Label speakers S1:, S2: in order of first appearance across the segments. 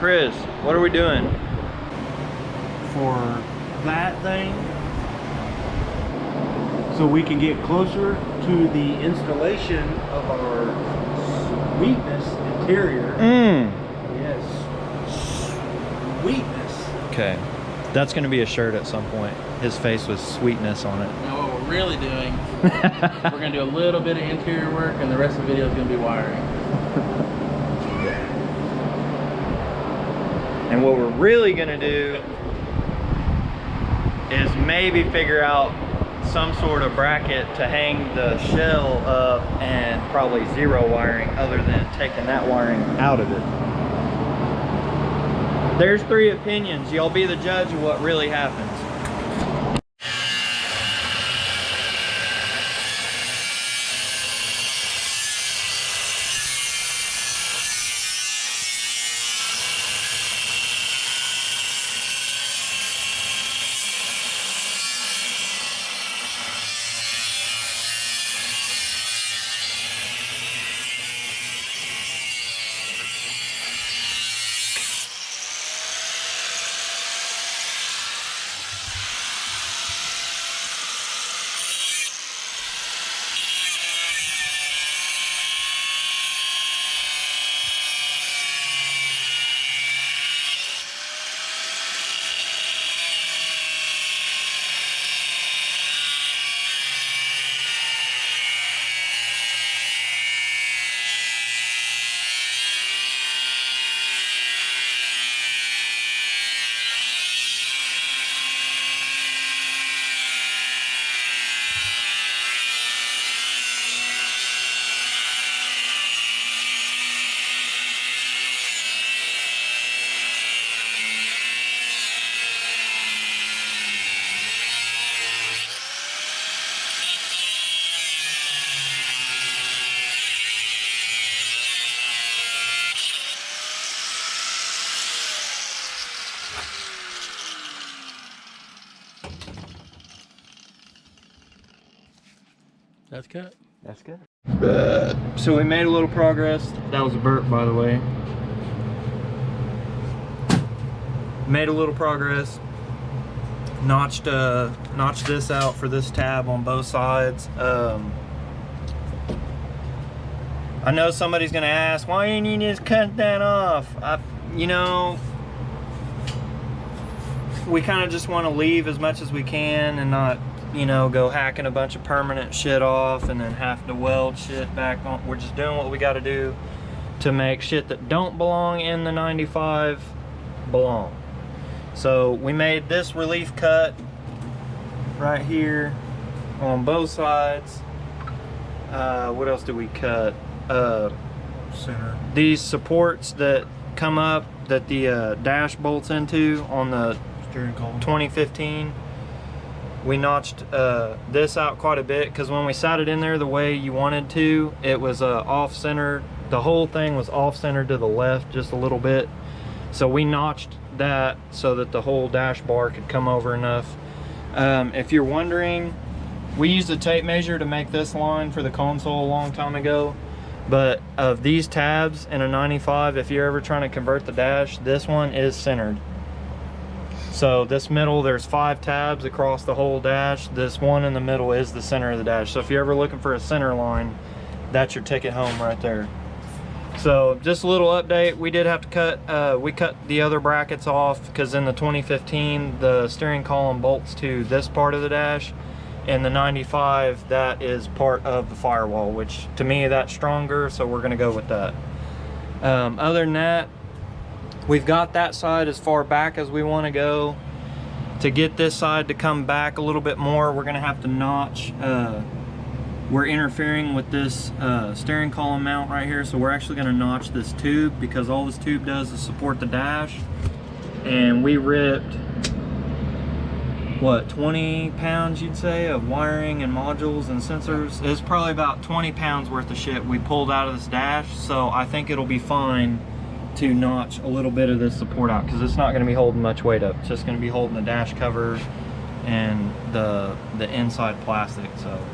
S1: Chris, what are we doing?
S2: For that thing, so we can get closer to the installation of our sweetness interior. Yes, sweetness.
S1: Okay, that's gonna be a shirt at some point. His face with sweetness on it.
S3: Now what we're really doing, we're gonna do a little bit of interior work and the rest of the video is gonna be wiring.
S1: And what we're really gonna do is maybe figure out some sort of bracket to hang the shell up and probably zero wiring other than taking that wiring out of it. There's 3 opinions. Y'all be the judge of what really happens.
S3: That's cut.
S1: That's good. So we made a little progress. That was a burp, by the way. Made a little progress. Notched this out for this tab on both sides. I know somebody's gonna ask, why didn't you just cut that off? You know, we kind of just want to leave as much as we can and not, you know, go hacking a bunch of permanent shit off and then have to weld shit back on. We're just doing what we got to do to make shit that don't belong in the 95 belong. So we made this relief cut right here on both sides. What else did we cut?
S2: Center.
S1: These supports that come up that the dash bolts into on the
S2: Steering column.
S1: 2015. We notched this out quite a bit because when we sat it in there the way you wanted to, it was off-centered. The whole thing was off-centered to the left just a little bit. So we notched that so that the whole dash bar could come over enough. If you're wondering, we used a tape measure to make this line for the console a long time ago. But of these tabs in a 95, if you're ever trying to convert the dash, this one is centered. So this middle, there's 5 tabs across the whole dash. This one in the middle is the center of the dash. So if you're ever looking for a center line, that's your ticket home right there. So just a little update. We did have to cut, we cut the other brackets off because in the 2015, the steering column bolts to this part of the dash. In the 95, that is part of the firewall, which to me, that's stronger. So we're gonna go with that. Other than that, we've got that side as far back as we want to go. To get this side to come back a little bit more, we're going to have to notch. We're interfering with this steering column mount right here, so we're actually going to notch this tube because all this tube does is support the dash. And we ripped, what, 20 pounds you'd say of wiring and modules and sensors. It's probably about 20 pounds worth of shit we pulled out of this dash, so I think it'll be fine to notch a little bit of this support out because it's not going to be holding much weight up. It's just going to be holding the dash cover and the inside plastic. So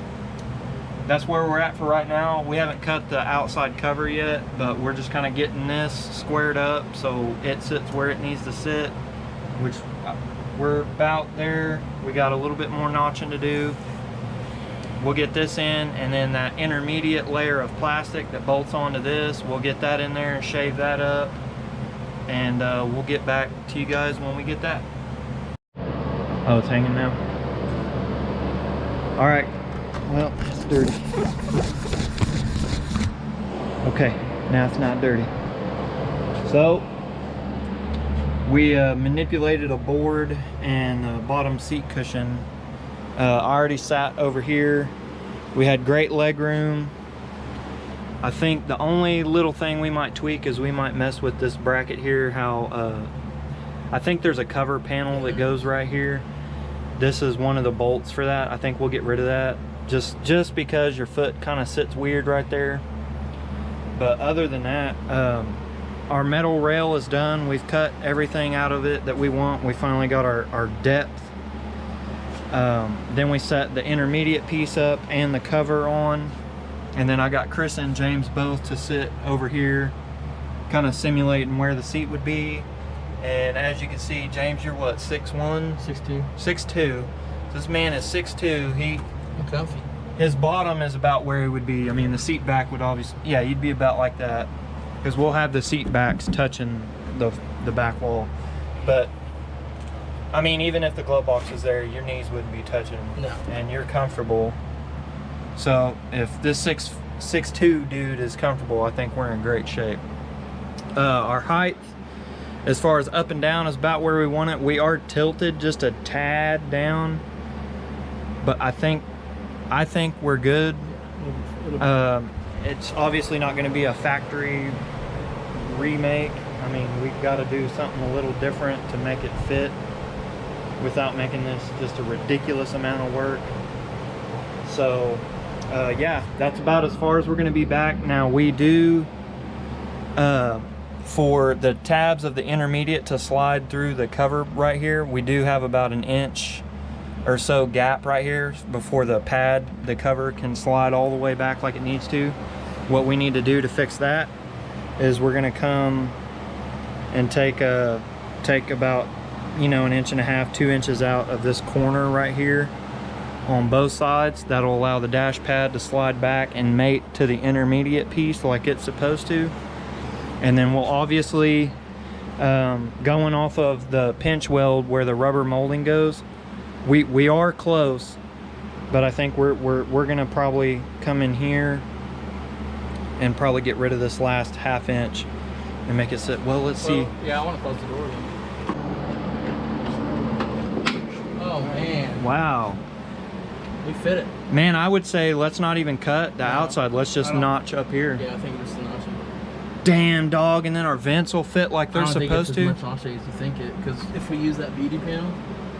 S1: that's where we're at for right now. We haven't cut the outside cover yet, but we're just kind of getting this squared up so it sits where it needs to sit, which we're about there. We got a little bit more notching to do. We'll get this in, and then that intermediate layer of plastic that bolts onto this, we'll get that in there and shave that up, and we'll get back to you guys when we get that. Oh, it's hanging now. All right, well, it's dirty. Okay, now it's not dirty. So we manipulated a board and the bottom seat cushion. I already sat over here. We had great leg room. I think the only little thing we might tweak is we might mess with this bracket here. How I think there's a cover panel that goes right here. This is one of the bolts for that. I think we'll get rid of that just because your foot kind of sits weird right there. But other than that, our metal rail is done. We've cut everything out of it that we want. We finally got our depth. Then we set the intermediate piece up and the cover on, and then I got Chris and James both to sit over here, kind of simulating where the seat would be. And as you can see, James, you're what, 6'1"?
S3: 6'2".
S1: 6'2". This man is 6'2".
S3: I'm comfy.
S1: His bottom is about where he would be. I mean, the seat back would obviously, yeah, you'd be about like that, because we'll have the seat backs touching the back wall. But I mean, even if the glove box is there, your knees wouldn't be touching.
S3: No.
S1: And you're comfortable. So if this 6'2" dude is comfortable, I think we're in great shape. Our height, as far as up and down, is about where we want it. We are tilted just a tad down, but I think we're good. It's obviously not going to be a factory remake. I mean, we've got to do something a little different to make it fit without making this just a ridiculous amount of work. So yeah, that's about as far as we're going to be back. Now we do for the tabs of the intermediate to slide through the cover right here, we do have about an inch or so gap right here before the cover can slide all the way back like it needs to. What we need to do to fix that is we're going to come and take about, you know, 1.5 inches, 2 inches out of this corner right here on both sides. That'll allow the dash pad to slide back and mate to the intermediate piece like it's supposed to. And then we'll obviously, going off of the pinch weld where the rubber molding goes, we are close, but I think we're gonna probably come in here and probably get rid of this last 1/2 inch and make it sit. Well, let's see.
S3: Yeah, I want to close the door then. Oh man.
S1: Wow.
S3: We fit it.
S1: Man, I would say let's not even cut the outside. Let's just notch up here.
S3: Yeah, I think it's the notching.
S1: Damn, dog, and then our vents will fit like they're supposed to.
S3: I don't think it's as much notching as you think it, because if we use that beauty panel,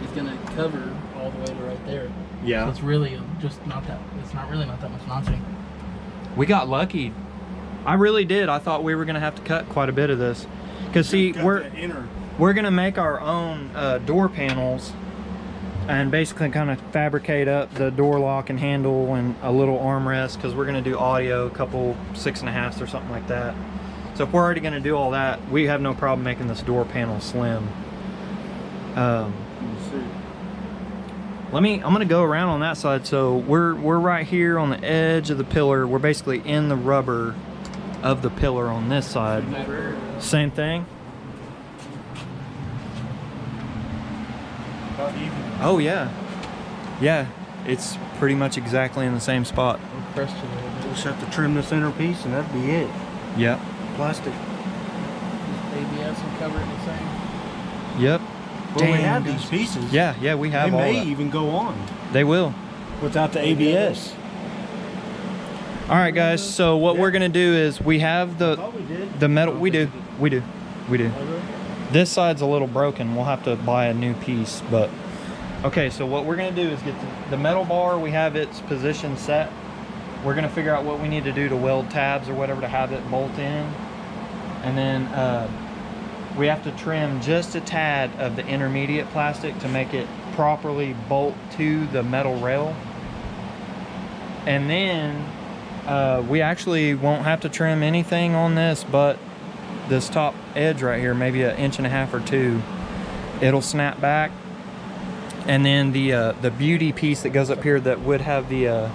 S3: it's gonna cover all the way to right there.
S2: Yeah.
S3: So it's really just not that. It's not really not that much notching.
S1: We got lucky. I really did. I thought we were gonna have to cut quite a bit of this, because see, we're gonna make our own door panels and basically kind of fabricate up the door lock and handle and a little armrest, because we're gonna do audio, a couple 6.5s or something like that. So if we're already gonna do all that, we have no problem making this door panel slim. I'm gonna go around on that side. So we're right here on the edge of the pillar. We're basically in the rubber of the pillar on this side. Same thing. Oh yeah, yeah. It's pretty much exactly in the same spot.
S2: Just have to trim the center piece and that'd be it.
S1: Yep.
S2: Plastic.
S3: ABS will cover it the same.
S1: Yep.
S2: Well, we have these pieces.
S1: Yeah, we have
S2: they
S1: all
S2: may
S1: that.
S2: even go on
S1: They will.
S2: without the ABS.
S1: All right, guys. So what we're gonna do is we have the metal. We do. This side's a little broken. We'll have to buy a new piece. But okay. So what we're gonna do is get the metal bar. We have its position set. We're gonna figure out what we need to do to weld tabs or whatever to have it bolt in, and then we have to trim just a tad of the intermediate plastic to make it properly bolt to the metal rail. And then we actually won't have to trim anything on this but this top edge right here, maybe 1.5 or 2 inches. It'll snap back. And then the beauty piece that goes up here that would have the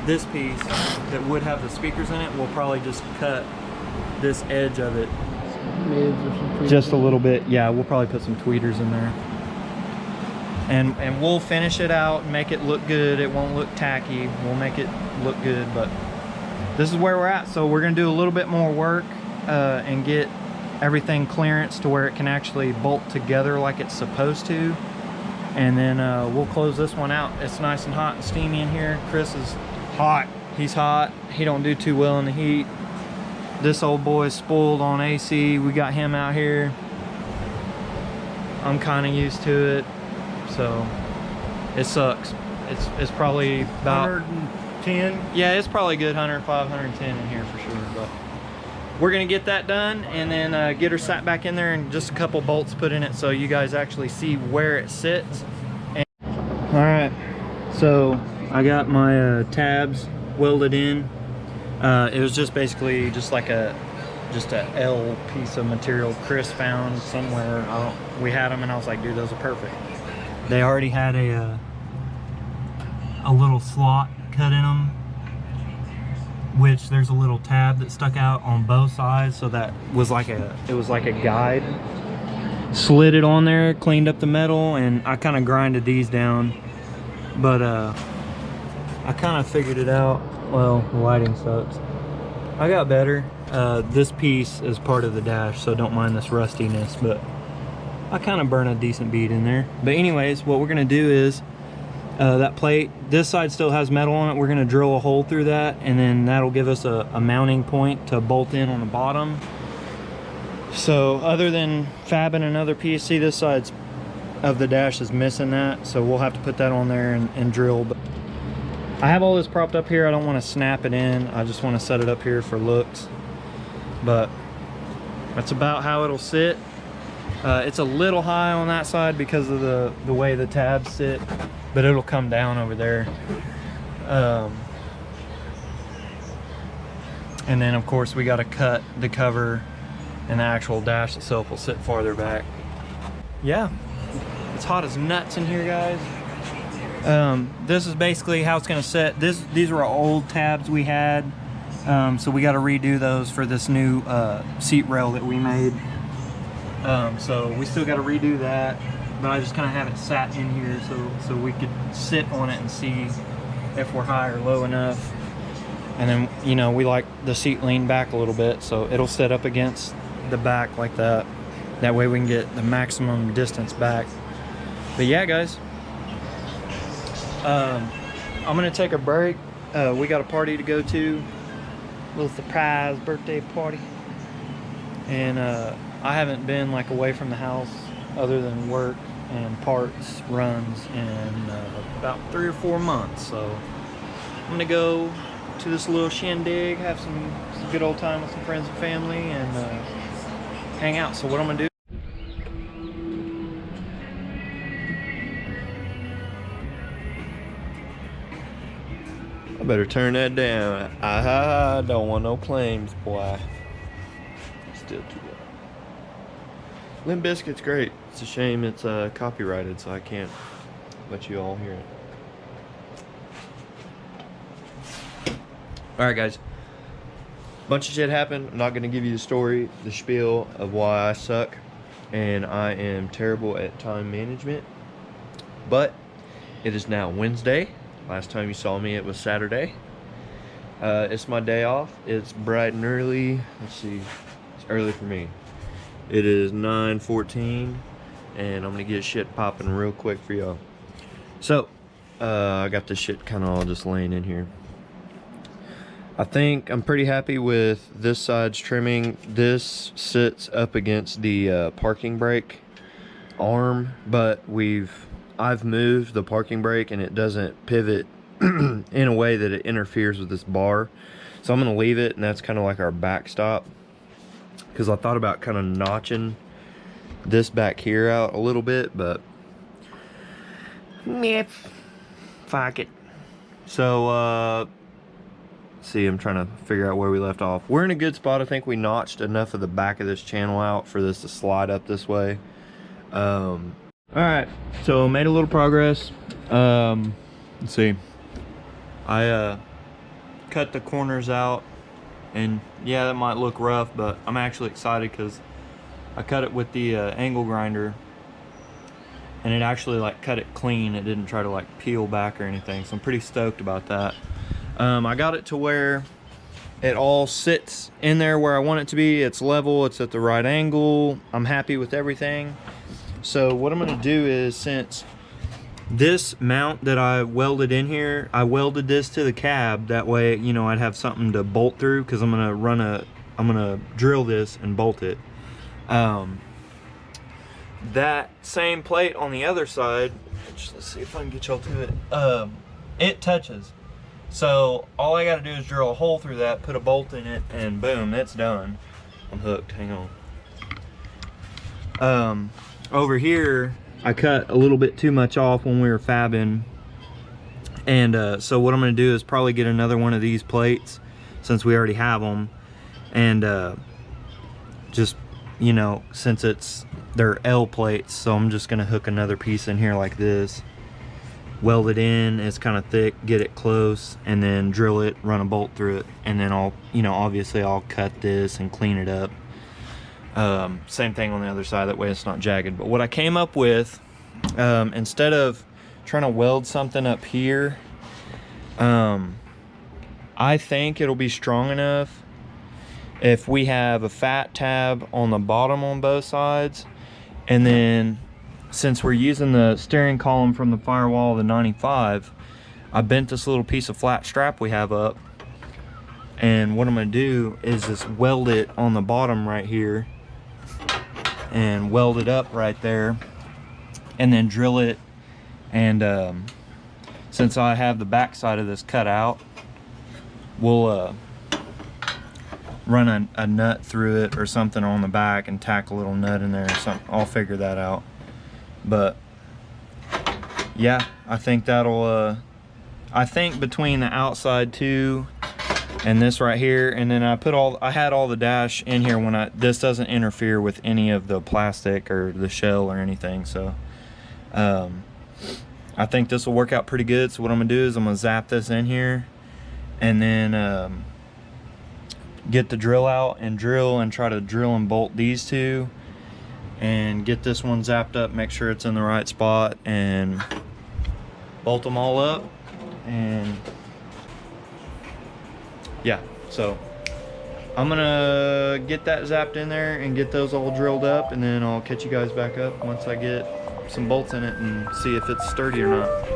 S1: this piece that would have the speakers in it, we'll probably just cut this edge of it just a little bit. Yeah, we'll probably put some tweeters in there. And we'll finish it out and make it look good. It won't look tacky. We'll make it look good, but this is where we're at. So we're gonna do a little bit more work and get everything clearance to where it can actually bolt together like it's supposed to. And then we'll close this one out. It's nice and hot and steamy in here. Chris is hot. He's hot. He don't do too well in the heat. This old boy is spoiled on AC. We got him out here. I'm kind of used to it, so it sucks. It's probably about
S2: 110.
S1: Yeah, it's probably good 105, 110 in here for sure. But we're gonna get that done and then get her sat back in there and just a couple bolts put in it so you guys actually see where it sits. All right, so I got my tabs welded in. It was just basically just like a L piece of material Chris found somewhere. We had them and I was like, dude, those are perfect. They already had a little slot cut in them, which there's a little tab that stuck out on both sides, so that was like it was like a guide. Slid it on there, cleaned up the metal, and I kind of grinded these down, but I kind of figured it out. Well, the lighting sucks. I got better. This piece is part of the dash, so don't mind this rustiness, but I kind of burn a decent bead in there. But anyways, what we're gonna do is that plate, this side still has metal on it. We're gonna drill a hole through that, and then that'll give us a mounting point to bolt in on the bottom. So other than fabbing another piece, see this side of the dash is missing that, so we'll have to put that on there and drill. But I have all this propped up here. I don't want to snap it in. I just want to set it up here for looks. But that's about how it'll sit. It's a little high on that side because of the way the tabs sit, but it'll come down over there. And then of course we got to cut the cover, and the actual dash itself will sit farther back. Yeah, it's hot as nuts in here, guys. This is basically how it's going to sit. These were old tabs we had, so we got to redo those for this new seat rail that we made. So we still got to redo that, but I just kind of have it sat in here so we could sit on it and see if we're high or low enough. And then, you know, we like the seat leaned back a little bit, so it'll sit up against the back like that. That way we can get the maximum distance back. But yeah, guys, I'm gonna take a break. We got a party to go to, a little surprise birthday party, and I haven't been like away from the house other than work and parts runs in about 3 or 4 months. So I'm gonna go to this little shindig, have some good old time with some friends and family, and hang out. So what I'm gonna do,
S4: I better turn that down. I don't want no claims, boy. Still too loud. Limp Bizkit's great. It's a shame it's copyrighted, so I can't let you all hear it. Alright, guys. Bunch of shit happened. I'm not going to give you the story, the spiel of why I suck, and I am terrible at time management. But it is now Wednesday. Last time you saw me, it was Saturday. It's my day off. It's bright and early. Let's see. It's early for me. It is 9:14, and I'm gonna get shit popping real quick for y'all. So, I got this shit kind of all just laying in here. I think I'm pretty happy with this side's trimming. This sits up against the parking brake arm, but I've moved the parking brake and it doesn't pivot in a way that it interferes with this bar. So I'm gonna leave it, and that's kind of like our backstop, because I thought about kind of notching this back here out a little bit, but meh, fuck it. So, see, I'm trying to figure out where we left off. We're in a good spot. I think we notched enough of the back of this channel out for this to slide up this way. All right, so made a little progress. Let's see. I cut the corners out, and yeah, that might look rough, but I'm actually excited because I cut it with the angle grinder, and it actually like cut it clean. It didn't try to like peel back or anything, so I'm pretty stoked about that. I got it to where it all sits in there where I want it to be. It's level, it's at the right angle. I'm happy with everything. So what I'm gonna do is, since this mount that I welded in here, I welded this to the cab. That way, you know, I'd have something to bolt through, because I'm gonna drill this and bolt it. That same plate on the other side, let's see if I can get y'all to it. It touches. So all I gotta do is drill a hole through that, put a bolt in it, and boom, it's done. I'm hooked, hang on. Over here, I cut a little bit too much off when we were fabbing. And so what I'm gonna do is probably get another one of these plates, since we already have them. And just, you know, since they're L plates, so I'm just gonna hook another piece in here like this. Weld it in, it's kind of thick, get it close, and then drill it, run a bolt through it, and then I'll, you know, obviously I'll cut this and clean it up. Same thing on the other side, that way it's not jagged. But what I came up with, instead of trying to weld something up here, I think it'll be strong enough if we have a fat tab on the bottom on both sides, and then since we're using the steering column from the firewall of the 95, I bent this little piece of flat strap we have up, and what I'm going to do is just weld it on the bottom right here and weld it up right there, and then drill it. And since I have the back side of this cut out, we'll run a nut through it or something on the back and tack a little nut in there or something. I'll figure that out. But yeah, I think that'll I think between the outside too and this right here, and then I had all the dash in here when this doesn't interfere with any of the plastic or the shell or anything. So I think this will work out pretty good. So what I'm gonna do is I'm gonna zap this in here, and then get the drill out and drill and try to drill and bolt these two, and get this one zapped up, make sure it's in the right spot, and bolt them all up. And yeah, so I'm gonna get that zapped in there and get those all drilled up, and then I'll catch you guys back up once I get some bolts in it and see if it's sturdy or not.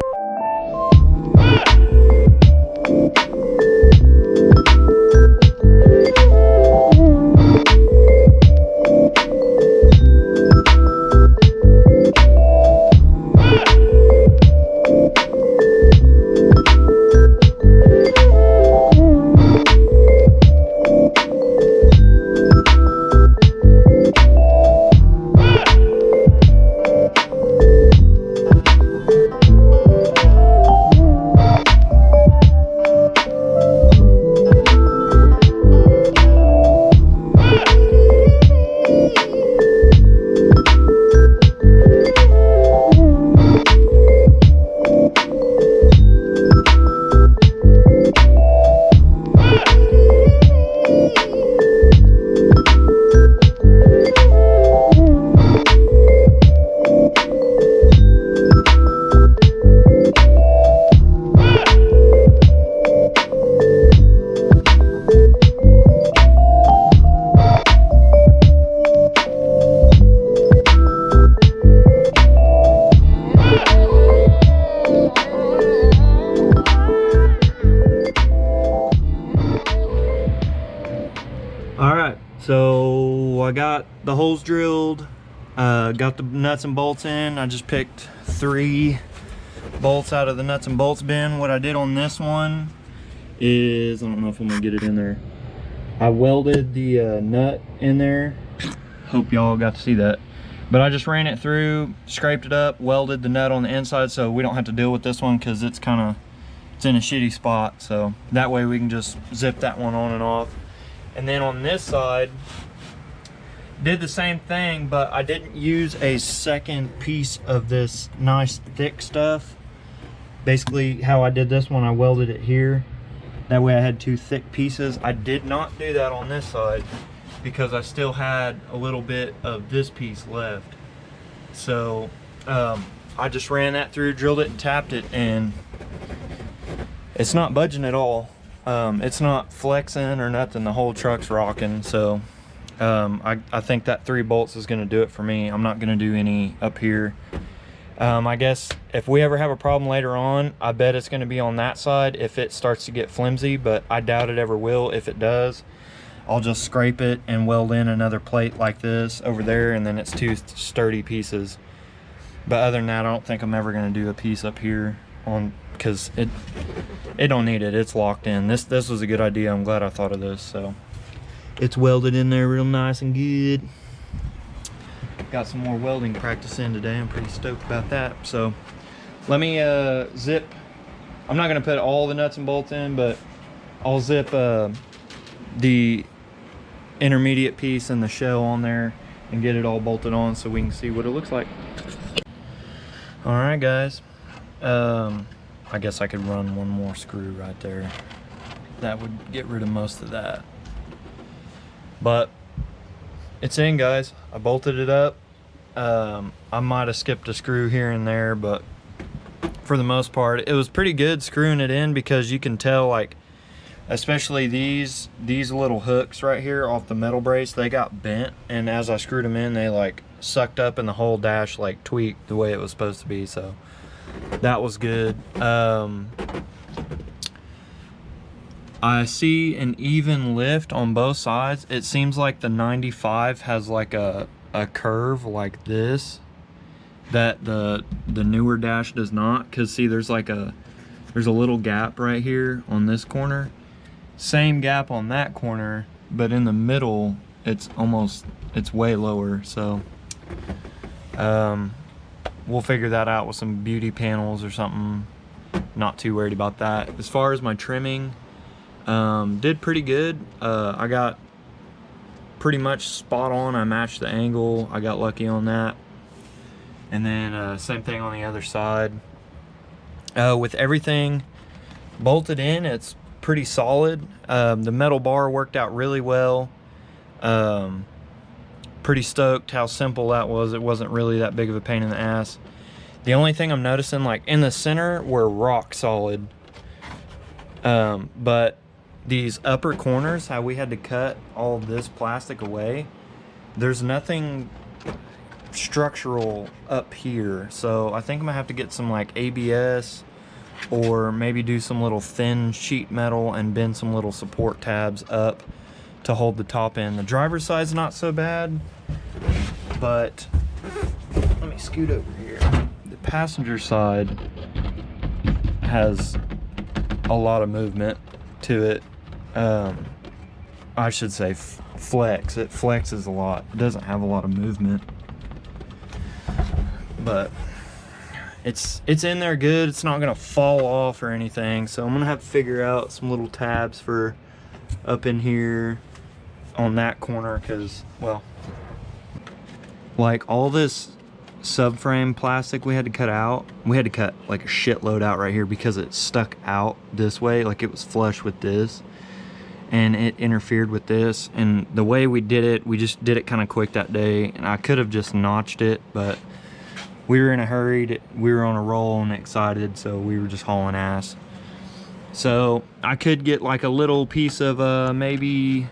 S4: So I got the holes drilled, got the nuts and bolts in. I just picked 3 bolts out of the nuts and bolts bin. What I did on this one is, I don't know if I'm gonna get it in there, I welded the nut in there. Hope y'all got to see that. But I just ran it through, scraped it up, welded the nut on the inside, so we don't have to deal with this one because it's kind of
S1: it's in a shitty spot, so that way we can just zip that one on and off. And then on this side, did the same thing, but I didn't use a second piece of this nice thick stuff. Basically how I did this one, I welded it here. That way I had 2 thick pieces. I did not do that on this side because I still had a little bit of this piece left. So I just ran that through, drilled it and tapped it, and it's not budging at all. It's not flexing or nothing. The whole truck's rocking. So I think that 3 bolts is going to do it for me. I'm not going to do any up here. I guess if we ever have a problem later on, I bet it's going to be on that side if it starts to get flimsy, but I doubt it ever will. If it does, I'll just scrape it and weld in another plate like this over there, and then it's 2 sturdy pieces. But other than that, I don't think I'm ever going to do a piece up here on, because it don't need it. It's locked in. This was a good idea. I'm glad I thought of this. So it's welded in there real nice and good. Got some more welding practice in today. I'm pretty stoked about that. So let me zip. I'm not going to put all the nuts and bolts in, but I'll zip the intermediate piece and the shell on there and get it all bolted on so we can see what it looks like. All right, guys. I guess I could run one more screw right there. That would get rid of most of that. But it's in, guys. I bolted it up. I might have skipped a screw here and there, but for the most part, it was pretty good screwing it in, because you can tell, like, especially these little hooks right here off the metal brace, they got bent, and as I screwed them in, they like sucked up, and the whole dash like tweaked the way it was supposed to be. So that was good. I see an even lift on both sides. It seems like the 95 has like a curve like this that the newer dash does not, because see, there's a little gap right here on this corner, same gap on that corner, but in the middle it's way lower. So we'll figure that out with some beauty panels or something. Not too worried about that. As far as my trimming, did pretty good. I got pretty much spot on. I matched the angle. I got lucky on that. And then same thing on the other side. With everything bolted in, it's pretty solid. The metal bar worked out really well. Pretty stoked how simple that was. It wasn't really that big of a pain in the ass. The only thing I'm noticing, like in the center, we're rock solid. But these upper corners, how we had to cut all this plastic away, there's nothing structural up here. So I think I'm gonna have to get some like ABS, or maybe do some little thin sheet metal and bend some little support tabs up to hold the top end. The driver's side's not so bad, but let me scoot over here. The passenger side has a lot of movement to it. I should say flex. It flexes a lot. It doesn't have a lot of movement, but it's in there good. It's not gonna fall off or anything. So I'm gonna have to figure out some little tabs for up in here on that corner, because, well, like all this subframe plastic we had to cut out. We had to cut like a shitload out right here because it stuck out this way, like it was flush with this, and it interfered with this. And the way we did it, we just did it kind of quick that day, and I could have just notched it, but we were in a hurry. We were on a roll and excited, so we were just hauling ass. So I could get like a little piece of maybe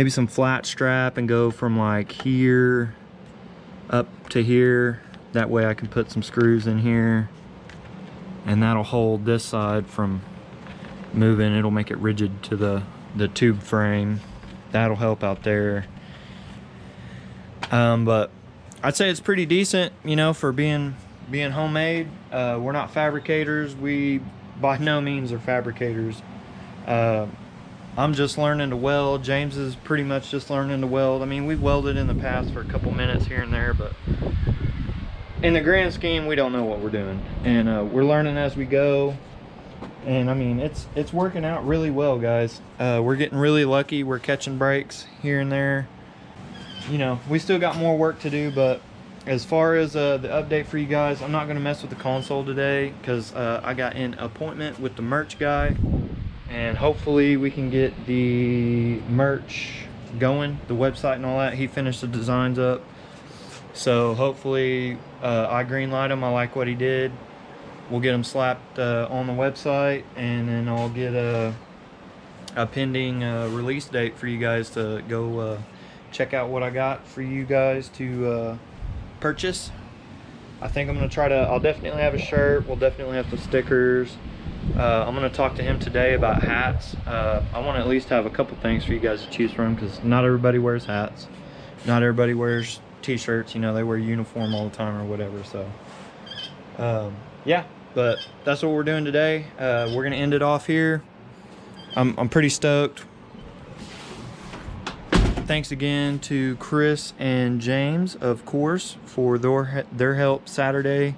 S1: some flat strap and go from like here up to here. That way I can put some screws in here, and that'll hold this side from moving. It'll make it rigid to the tube frame. That'll help out there. But I'd say it's pretty decent, you know, for being homemade. We're not fabricators. We by no means are fabricators. I'm just learning to weld. James is pretty much just learning to weld. I mean, we've welded in the past for a couple minutes here and there, but in the grand scheme, we don't know what we're doing. And we're learning as we go. And I mean, it's working out really well, guys. We're getting really lucky. We're catching breaks here and there. You know, we still got more work to do, but as far as the update for you guys, I'm not going to mess with the console today because I got an appointment with the merch guy, and hopefully we can get the merch going, the website and all that. He finished the designs up, so hopefully I greenlight him. I like what he did. We'll get him slapped on the website, and then I'll get a pending release date for you guys to go check out what I got for you guys to purchase. I think I'm gonna try to, I'll definitely have a shirt. We'll definitely have some stickers. I'm gonna talk to him today about hats. I want to at least have a couple things for you guys to choose from, because not everybody wears hats. Not everybody wears t-shirts. You know, they wear uniform all the time or whatever. So yeah, but that's what we're doing today. We're gonna end it off here. I'm pretty stoked. Thanks again to Chris and James, of course, for their help Saturday.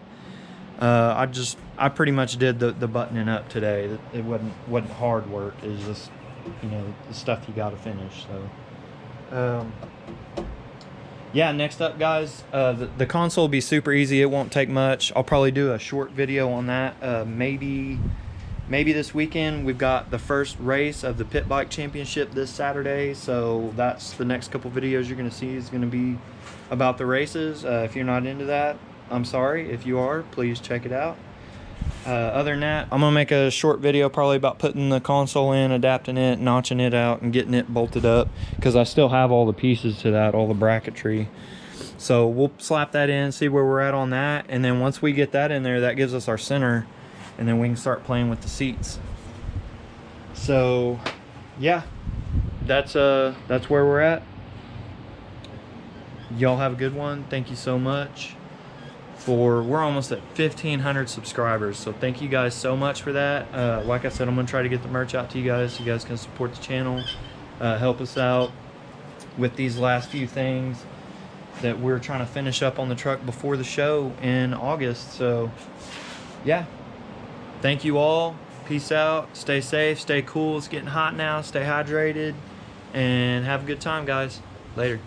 S1: I pretty much did the buttoning up today. It wasn't hard work. It was just, you know, the stuff you got to finish. So yeah, next up, guys, the console will be super easy. It won't take much. I'll probably do a short video on that. Maybe this weekend. We've got the first race of the Pit Bike Championship this Saturday, so that's the next couple videos you're going to see is going to be about the races. If you're not into that, I'm sorry. If you are, please check it out. Other than that, I'm going to make a short video probably about putting the console in, adapting it, notching it out, and getting it bolted up, because I still have all the pieces to that, all the bracketry. So we'll slap that in, see where we're at on that, and then once we get that in there, that gives us our center, and then we can start playing with the seats. So yeah, that's where we're at. Y'all have a good one. Thank you so much. We're almost at 1,500 subscribers, so thank you guys so much for that. Like I said, I'm gonna try to get the merch out to you guys so you guys can support the channel, help us out with these last few things that we're trying to finish up on the truck before the show in August. So yeah, thank you all. Peace out. Stay safe. Stay cool. It's getting hot now. Stay hydrated. And have a good time, guys. Later.